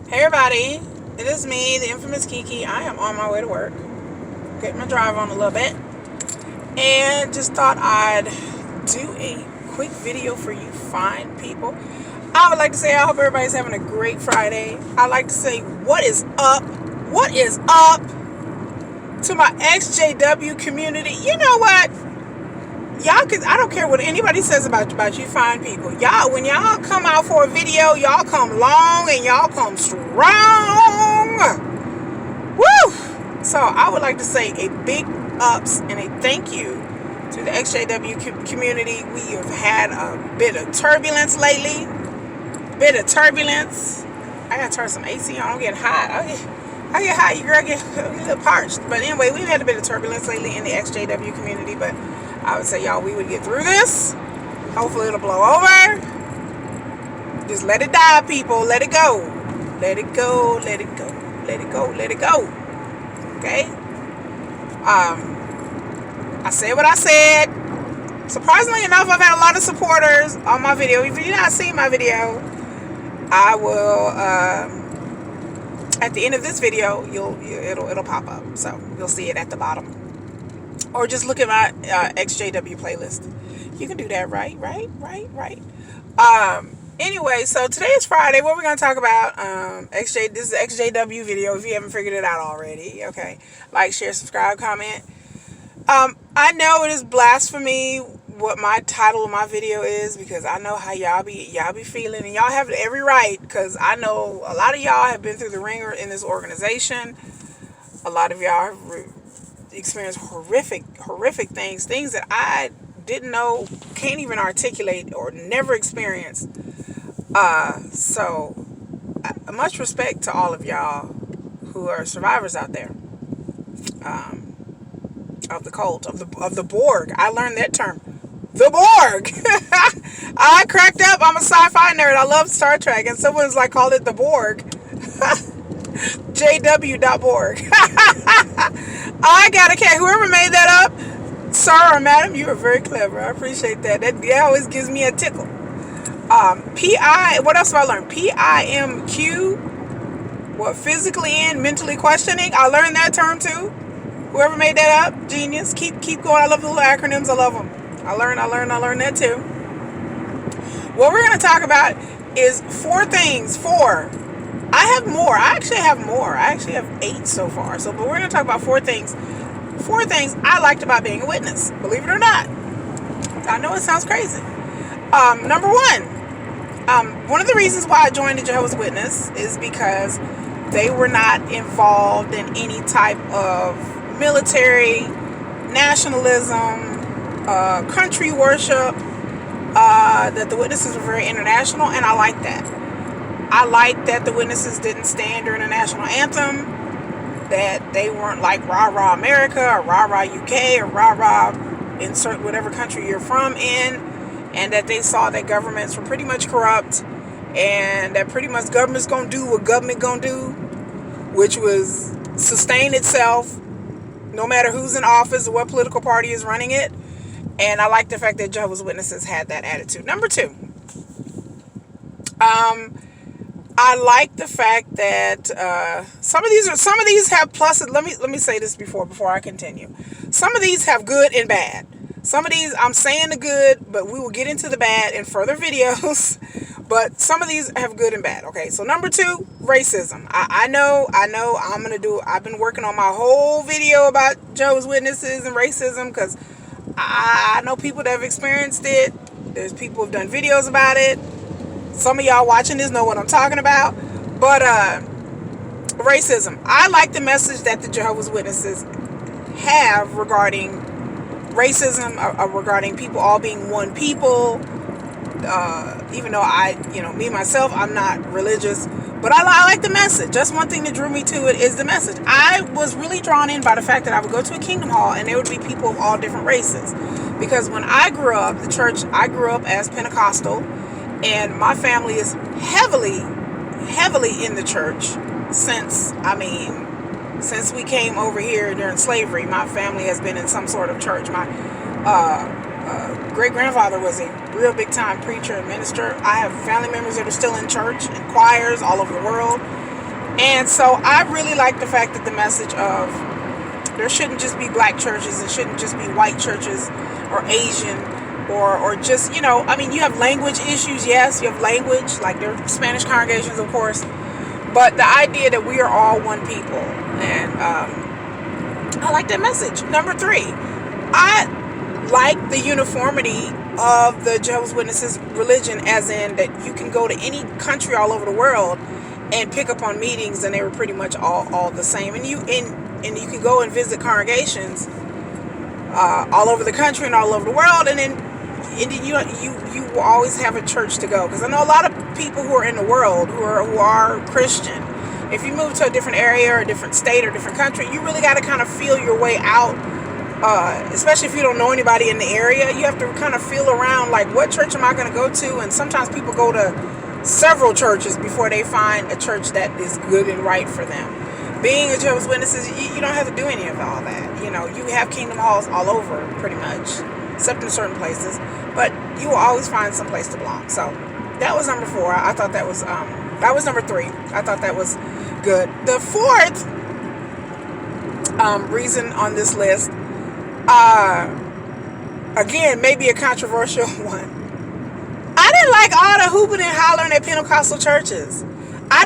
Hey everybody, it is me, the infamous Kiki. I am on my way to work, getting my drive on a little bit, and just thought I'd do a quick video for you fine people. I would like to say I hope everybody's having a great Friday. I'd like to say what is up to my XJW community. You know what? Y'all, I don't care what anybody says about you fine people. Y'all, when y'all come out for a video, y'all come long and y'all come strong. Woo! So I would like to say a big ups and a thank you to the XJW community. We have had a bit of turbulence lately. I gotta turn some AC on. I'm getting hot. I get hot. Your girl get a little parched. But anyway, we've had a bit of turbulence lately in the XJW community, but I would say, y'all, we would get through this. Hopefully it'll blow over. Just let it die, people. Let it go. Let it go. Let it go. Let it go. Let it go. Okay? I said what I said. Surprisingly enough, I've had a lot of supporters on my video. If you've not seen my video, I will, at the end of this video, it'll pop up. So you'll see it at the bottom. Or just look at my XJW playlist. You can do that, right? Anyway, so today is Friday. What we're going to talk about, this is the XJW video, if you haven't figured it out already. Okay. Like, share, subscribe, comment. I know it is blasphemy what my title of my video is, because I know how y'all be feeling, and y'all have every right, because I know a lot of y'all have been through the ringer in this organization. A lot of y'all have experienced horrific things that I didn't know, can't even articulate, or never experienced. So much respect to all of y'all who are survivors out there, of the cult, of the Borg. I learned that term, the Borg. I cracked up. I'm a sci-fi nerd. I love Star Trek, and someone's like called it the Borg. jw.borg. I got a cat. Whoever made that up, sir or madam, you are very clever. I appreciate that. That always gives me a tickle. What else have I learned? PIMQ. What, physically and mentally questioning? I learned that term too. Whoever made that up, genius. Keep going. I love the little acronyms. I love them. I learned that too. What we're going to talk about is 4 things. 4. I have more. I actually have 8 so far. But we're going to talk about 4 things. 4 things I liked about being a witness. Believe it or not. I know it sounds crazy. Number 1 of the reasons why I joined the Jehovah's Witness is because they were not involved in any type of military, nationalism, country worship. That the witnesses were very international, and I like that. I like that the witnesses didn't stand during the national anthem, that they weren't like rah-rah America or rah-rah UK or rah-rah insert whatever country you're from in, and that they saw that governments were pretty much corrupt, and that pretty much government's gonna do what government gonna do, which was sustain itself no matter who's in office or what political party is running it. And I like the fact that Jehovah's Witnesses had that attitude. Number 2, I like the fact that some of these have pluses. Let me say this before I continue. Some of these have good and bad. Some of these, I'm saying the good, but we will get into the bad in further videos. But some of these have good and bad. Okay, so number 2, racism. I know. I've been working on my whole video about Jehovah's Witnesses and racism, because I know people that have experienced it. There's people who have done videos about it. Some of y'all watching this know what I'm talking about. But racism. I like the message that the Jehovah's Witnesses have regarding racism, regarding people all being one people. Even though me myself, I'm not religious, but I like the message. Just one thing that drew me to it is the message. I was really drawn in by the fact that I would go to a Kingdom Hall and there would be people of all different races. Because when I grew up, I grew up as Pentecostal, and my family is heavily in the church since we came over here during slavery. My family has been in some sort of church. My great-grandfather was a real big-time preacher and minister. I have family members that are still in church and choirs all over the world. And so I really like the fact that the message of there shouldn't just be black churches, it shouldn't just be white churches or Asian or just, you know, I mean, you have language issues, yes, you have language, like there are Spanish congregations, of course, but the idea that we are all one people, and I like that message. Number 3, I like the uniformity of the Jehovah's Witnesses religion, as in that you can go to any country all over the world and pick up on meetings, and they were pretty much all the same. And you can go and visit congregations all over the country and all over the world, and then you will always have a church to go. Because I know a lot of people who are in the world who are Christian. If you move to a different area or a different state or different country, you really got to kind of feel your way out. Especially if you don't know anybody in the area, you have to kind of feel around, like, what church am I going to go to? And sometimes people go to several churches before they find a church that is good and right for them. Being a Jehovah's Witnesses, you don't have to do any of all that. You know, you have kingdom halls all over, pretty much, except in certain places. But you will always find some place to belong. So that was number 4. I thought that was number 3. I thought that was good. The 4th reason on this list, again, maybe a controversial one. I didn't like all the hooping and hollering at Pentecostal churches. I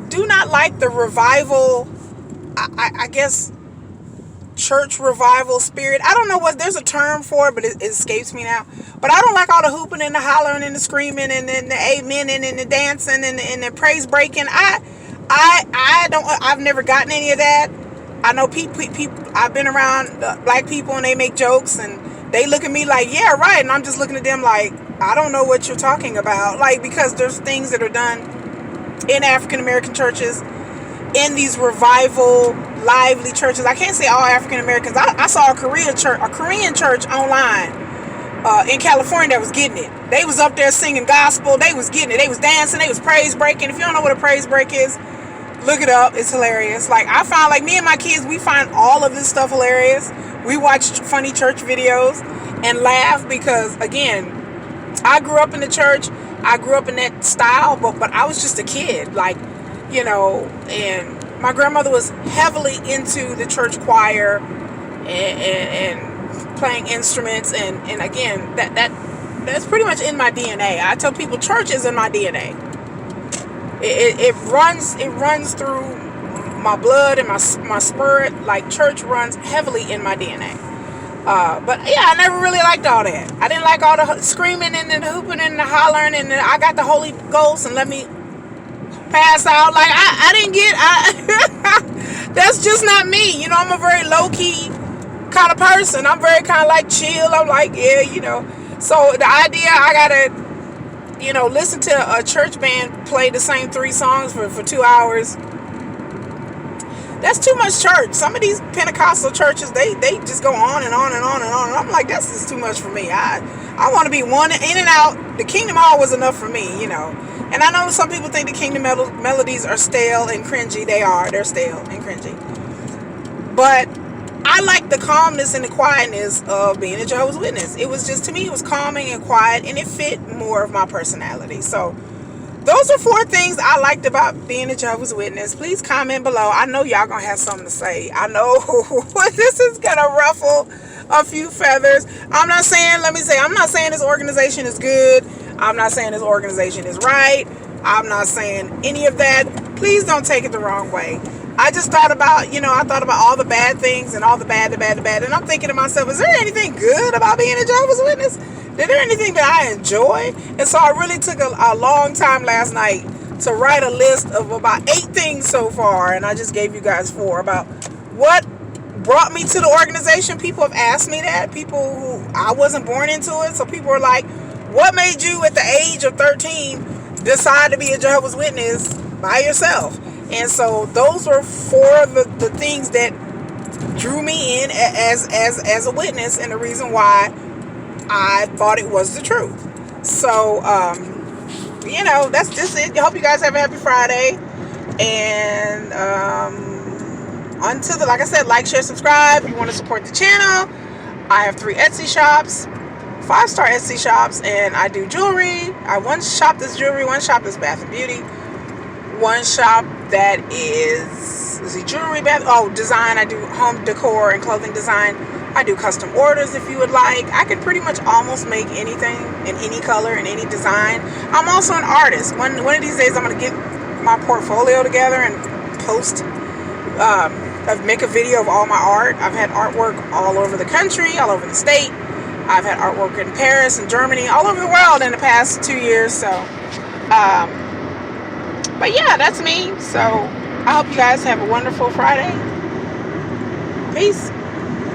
do not like the revival, I guess, church revival spirit. I don't know there's a term for it, but it escapes me now. But I don't like all the hooping and the hollering and the screaming and the amen and the dancing and the praise breaking. I've never gotten any of that. I know people, I've been around black people, and they make jokes and they look at me like, yeah, right. And I'm just looking at them like, I don't know what you're talking about. Like, because there's things that are done in African American churches, in these revival, lively churches. I can't say all African Americans. I saw a Korean church online in California that was getting it. They was up there singing gospel. They was getting it. They was dancing. They was praise breaking. If you don't know what a praise break is, look it up. It's hilarious. Like, I found, like, me and my kids, we find all of this stuff hilarious. We watch funny church videos and laugh because, again, I grew up in the church. I grew up in that style, but I was just a kid, like, you know, and my grandmother was heavily into the church choir and playing instruments, and again, that's pretty much in my DNA. I tell people church is in my DNA. It runs through my blood and my spirit. Like, church runs heavily in my DNA. But yeah, I never really liked all that. I didn't like all the screaming and the hooping and the hollering, and I got the Holy Ghost and let me pass out. Like, I didn't get, that's just not me. You know, I'm a very low-key kind of person. I'm very kind of like chill. I'm like, yeah, you know. So the idea I gotta, you know, listen to a church band play the same 3 songs for 2 hours, that's too much church. Some of these Pentecostal churches, they just go on and on and on and on. And I'm like, that's just too much for me. I want to be one in and out. The Kingdom Hall was enough for me, you know. And I know some people think the Kingdom melodies are stale and cringy. They are. They're stale and cringy. But I like the calmness and the quietness of being a Jehovah's Witness. It was just, to me, it was calming and quiet, and it fit more of my personality. So those are 4 things I liked about being a Jehovah's Witness. Please comment below. I know y'all gonna have something to say. I know this is gonna ruffle a few feathers. I'm not saying this organization is good. I'm not saying this organization is right. I'm not saying any of that. Please don't take it the wrong way. I just thought about, all the bad things and all the bad. And I'm thinking to myself, is there anything good about being a Jehovah's Witness? Is there anything that I enjoy? And so I really took a long time last night to write a list of about 8 things so far. And I just gave you guys 4 about what brought me to the organization. People have asked me that. People who, I wasn't born into it. So people are like, what made you at the age of 13 decide to be a Jehovah's Witness by yourself? And so those were 4 of the things that drew me in as a witness, and the reason why I thought it was the truth. So, that's just it. I hope you guys have a happy Friday. And like I said, like, share, subscribe. If you want to support the channel, I have 3 Etsy shops, 5-star Etsy shops, and I do jewelry. One shop does jewelry, one shop does bath and beauty, one shop That is, let's see, jewelry, design. I do home decor and clothing design. I do custom orders if you would like. I could pretty much almost make anything in any color and any design. I'm also an artist. One of these days I'm going to get my portfolio together and post, make a video of all my art. I've had artwork all over the country, all over the state. I've had artwork in Paris and Germany, all over the world in the past 2 years. So, but yeah, that's me. So I hope you guys have a wonderful Friday. Peace.